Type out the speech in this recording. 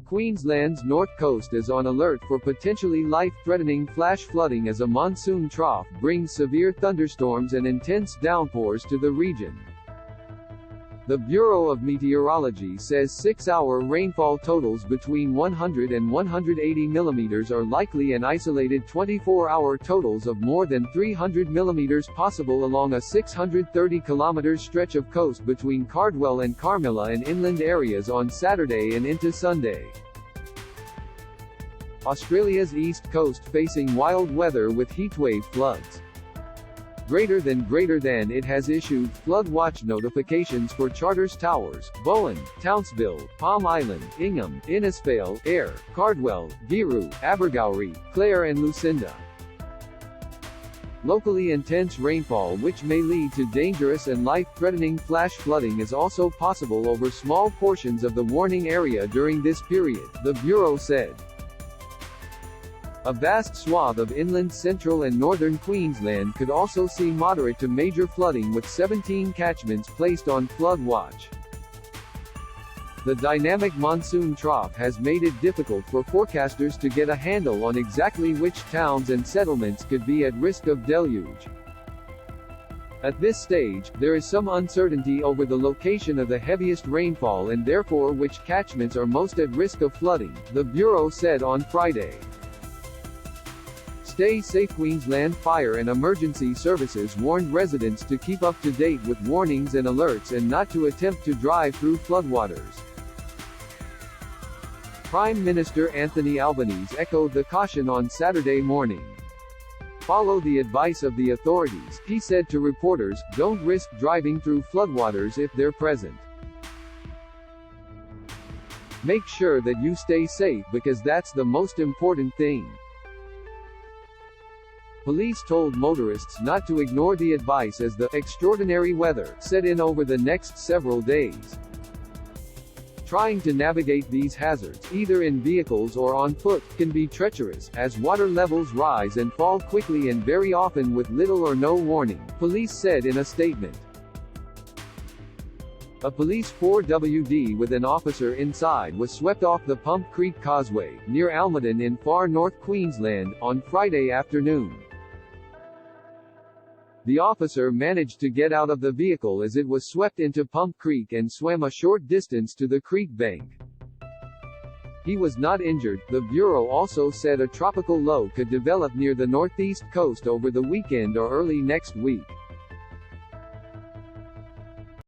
Queensland's north coast is on alert for potentially life-threatening flash flooding as a monsoon trough brings severe thunderstorms and intense downpours to the region. The Bureau of Meteorology says 6-hour rainfall totals between 100 and 180 millimeters are likely and isolated 24-hour totals of more than 300 millimeters possible along a 630-kilometer stretch of coast between Cardwell and Carmila and inland areas on Saturday and into Sunday. Australia's east coast facing wild weather with heatwave floods. Greater than it has issued flood watch notifications for Charters Towers, Bowen, Townsville, Palm Island, Ingham, Innisfail, Ayr, Cardwell, Giru, Abergowrie, Clare and Lucinda. Locally intense rainfall which may lead to dangerous and life-threatening flash flooding is also possible over small portions of the warning area during this period, the Bureau said. A vast swath of inland central and northern Queensland could also see moderate to major flooding with 17 catchments placed on flood watch. The dynamic monsoon trough has made it difficult for forecasters to get a handle on exactly which towns and settlements could be at risk of deluge. At this stage, there is some uncertainty over the location of the heaviest rainfall and therefore which catchments are most at risk of flooding, the Bureau said on Friday. Stay safe. Queensland Fire and Emergency Services warned residents to keep up to date with warnings and alerts and not to attempt to drive through floodwaters. Prime Minister Anthony Albanese echoed the caution on Saturday morning. "Follow the advice of the authorities," he said to reporters, "don't risk driving through floodwaters if they're present. Make sure that you stay safe because that's the most important thing." Police told motorists not to ignore the advice as the extraordinary weather set in over the next several days. Trying to navigate these hazards, either in vehicles or on foot, can be treacherous, as water levels rise and fall quickly and very often with little or no warning, police said in a statement. A police 4WD with an officer inside was swept off the Pump Creek Causeway, near Almaden in far north Queensland, on Friday afternoon. The officer managed to get out of the vehicle as it was swept into Pump Creek and swam a short distance to the creek bank. He was not injured. The Bureau also said a tropical low could develop near the northeast coast over the weekend or early next week.